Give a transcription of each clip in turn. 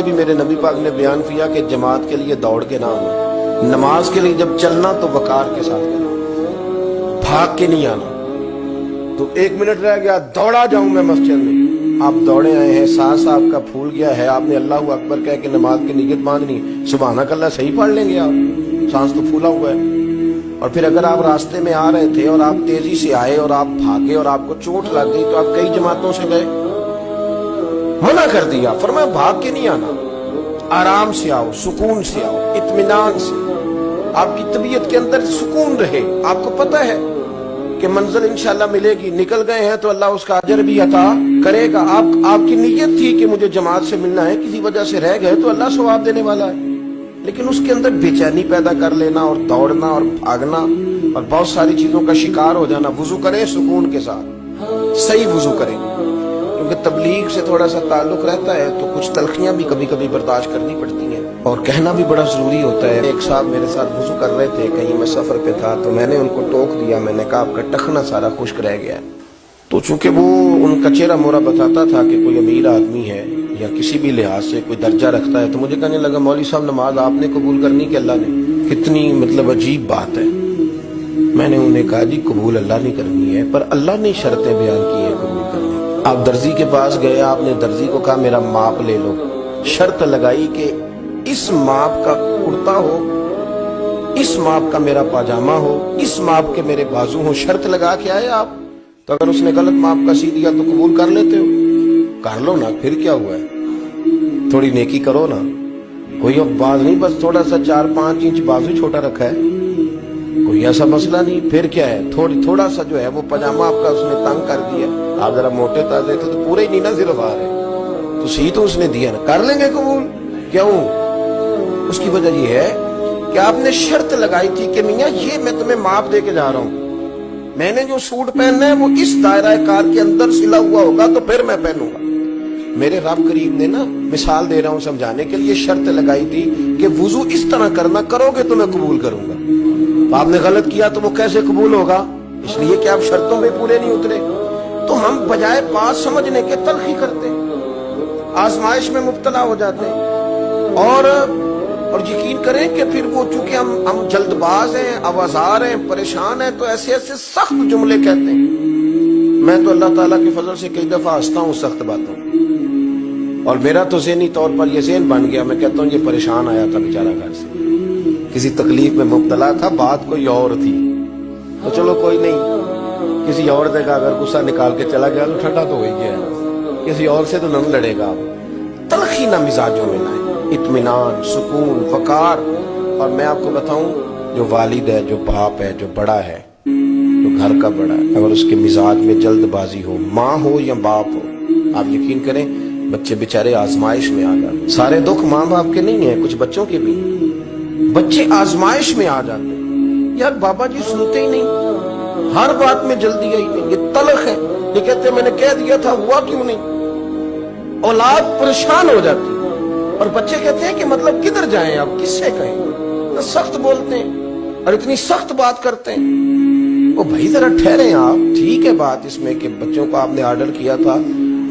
یہ بھی میرے نبی پاک نے بیان کیا کہ جماعت کے لیے دوڑ کے نہ آنا، نماز کے لیے جب چلنا تو وقار کے ساتھ کرنا، بھاگ کے نہیں آنا۔ تو 1 منٹ رہ گیا دوڑا جاؤں میں مسجد میں، آپ دوڑے آئے ہیں، سانس آپ کا پھول گیا ہے، آپ نے اللہ اکبر کہہ کے نماز کی نیت باندھنی، سبحانک اللہ صحیح پڑھ لیں گے آپ، سانس تو پھولا ہوا ہے۔ اور پھر اگر آپ راستے میں آ رہے تھے اور آپ تیزی سے آئے اور آپ بھاگے اور آپ کو چوٹ لگ گئی تو آپ کئی جماعتوں سے گئے، منع کر دیا، فرمایا بھاگ کے نہیں آنا، آرام سے آؤ، سکون سے آؤ، اطمینان سے، آپ کی طبیعت کے اندر سکون رہے، آپ کو پتہ ہے کہ منزل انشاءاللہ ملے گی، نکل گئے ہیں تو اللہ اس کا اجر بھی عطا کرے گا۔ آپ کی نیت تھی کہ مجھے جماعت سے ملنا ہے، کسی وجہ سے رہ گئے تو اللہ ثواب دینے والا ہے، لیکن اس کے اندر بے چینی پیدا کر لینا اور دوڑنا اور بھاگنا اور بہت ساری چیزوں کا شکار ہو جانا۔ وضو کریں سکون کے ساتھ، صحیح وضو کریں، کیونکہ تبلیغ سے تھوڑا سا تعلق رہتا ہے تو کچھ تلخیاں بھی کبھی کبھی برداشت کرنی پڑتی ہیں اور کہنا بھی بڑا ضروری ہوتا ہے۔ ایک صاحب میرے ساتھ وضو کر رہے تھے، کہیں میں سفر پہ تھا تو میں نے ان کو ٹوک دیا، میں نے کہا آپ کا ٹخنا سارا خشک رہ گیا ہے۔ تو چونکہ وہ ان کا چہرہ مورا بتاتا تھا کہ کوئی امیر آدمی ہے یا کسی بھی لحاظ سے کوئی درجہ رکھتا ہے، تو مجھے کہنے لگا مولوی صاحب نماز آپ نے قبول کرنی کہ اللہ نے؟ کتنی مطلب عجیب بات ہے۔ میں نے انہیں کہا جی قبول اللہ نے کرنی ہے، پر اللہ نے شرطیں بیان کی ہیں قبول کرنی۔ آپ درزی کے پاس گئے، آپ نے درزی کو کہا میرا ماپ لے لو، شرط لگائی کہ اس ماپ کا کرتا ہو، اس ماپ کا میرا پاجامہ ہو، اس ماپ کے میرے بازو ہو، شرط لگا کے آئے آپ۔ تو اگر اس نے غلط ماپ کا سی دیا تو قبول کر لیتے ہو؟ کر لو نا، پھر کیا ہوا ہے، تھوڑی نیکی کرو نا، کوئی اب بات نہیں، بس تھوڑا سا 4-5 انچ بازو چھوٹا رکھا ہے، کوئی ایسا مسئلہ نہیں، پھر کیا ہے، تھوڑا سا جو ہے وہ پاجامہ آپ کا اس نے تنگ کر دیا، آپ ذرا موٹے تازے تھے تو پورے ہی نہیں نا صرف آ رہے، تو سی تو اس نے دیا نا، کر لیں گے قبول۔ کیوں؟ اس کی وجہ یہ ہے کہ آپ نے شرط لگائی تھی کہ میاں یہ میں تمہیں ماپ دے کے جا رہا ہوں، میں نے جو سوٹ پہننا ہے وہ اس دائرہ کار کے اندر سلا ہوا ہوگا تو پھر میں پہنوں گا۔ میرے رب کریم نے نا، مثال دے رہا ہوں سمجھانے کے لیے، شرط لگائی تھی کہ وضو اس طرح کرنا، کرو گے تو میں قبول کروں گا۔ آپ نے غلط کیا تو وہ کیسے قبول ہوگا؟ اس لیے کہ آپ شرطوں میں پورے نہیں اترے۔ تو ہم بجائے بات سمجھنے کے تلخی کرتے ہیں، آزمائش میں مبتلا ہو جاتے ہیں، اور یقین کریں کہ پھر وہ چونکہ ہم جلد باز ہیں، آوازار ہیں، پریشان ہیں، تو ایسے سخت جملے کہتے ہیں۔ میں تو اللہ تعالیٰ کے فضل سے کئی دفعہ ہنستا ہوں سخت باتوں، اور میرا تو ذہنی طور پر یہ ذہن بن گیا، میں کہتا ہوں یہ پریشان آیا تھا بیچارہ گھر سے، کسی تکلیف میں مبتلا تھا، بات کوئی اور تھی، تو چلو کوئی نہیں، کسی اور جگہ اگر غصہ نکال کے چلا گیا تو ٹھنڈا تو ہو ہی گیا، کسی اور سے تو نہ لڑے گا۔ تلخی نہ مزاجوں میں لائیں، اطمینان، سکون، وقار۔ اور میں آپ کو بتاؤں، جو والد ہے، جو باپ ہے، جو بڑا ہے، جو گھر کا بڑا ہے، اگر اس کے مزاج میں جلد بازی ہو، ماں ہو یا باپ ہو، آپ یقین کریں بچے بیچارے آزمائش میں آ جاتے۔ سارے دکھ ماں باپ کے نہیں ہیں، کچھ بچوں کے بھی ہیں، بچے آزمائش میں آ جاتے ہیں، یار بابا جی سنتے ہی نہیں، ہر بات میں جلدی آئی نہیں، یہ تلخ ہے، یہ کہتے ہیں میں نے کہہ دیا تھا، ہوا کیوں نہیں؟ اولاد پریشان ہو جاتی، اور بچے کہتے ہیں کہ مطلب کدھر جائیں، آپ کس سے کہیں، سخت بولتے ہیں اور اتنی سخت بات کرتے ہیں۔ وہ بھائی ذرا ٹھہریں آپ، ٹھیک ہے بات اس میں کہ بچوں کو آپ نے آرڈر کیا تھا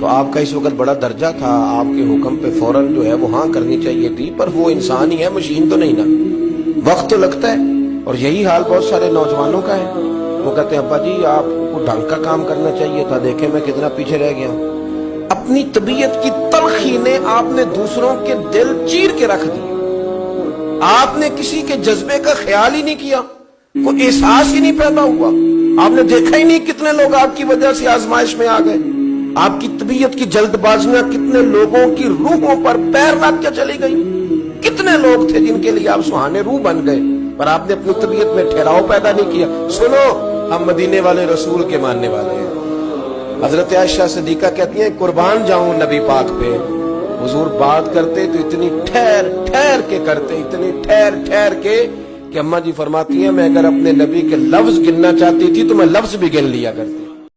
تو آپ کا اس وقت بڑا درجہ تھا، آپ کے حکم پہ فوراً جو ہے وہ ہاں کرنی چاہیے تھی، پر وہ انسان ہی ہے، مشین تو نہیں نا، وقت تو لگتا ہے۔ اور یہی حال بہت سارے نوجوانوں کا ہے، وہ کہتے ہیں ابا جی آپ کو ڈھنگ کا کام کرنا چاہیے تھا، دیکھیں میں کتنا پیچھے رہ گیا ہوں۔ اپنی طبیعت کی تلخی نے آپ نے دوسروں کے دل چیر کے رکھ دیے، آپ نے کسی کے جذبے کا خیال ہی نہیں کیا، کوئی احساس ہی نہیں پیدا ہوا، آپ نے دیکھا ہی نہیں کتنے لوگ آپ کی وجہ سے آزمائش میں آ گئے، آپ کی طبیعت کی جلد بازیاں کتنے لوگوں کی روحوں پر پیر رکھ کے چلی گئی، کتنے لوگ تھے جن کے لیے آپ سہانے روح بن گئے، پر آپ نے اپنی طبیعت میں ٹھہراؤ پیدا نہیں کیا۔ سنو، ہم مدینے والے رسول کے ماننے والے ہیں۔ حضرت عائشہ صدیقہ کہتی ہیں قربان جاؤں نبی پاک پہ، حضور بات کرتے تو اتنی ٹھہر ٹھہر کے کرتے، اتنی ٹھہر ٹھہر کے کہ اماں جی فرماتی ہیں میں اگر اپنے نبی کے لفظ گننا چاہتی تھی تو میں لفظ بھی گن لیا کرتی۔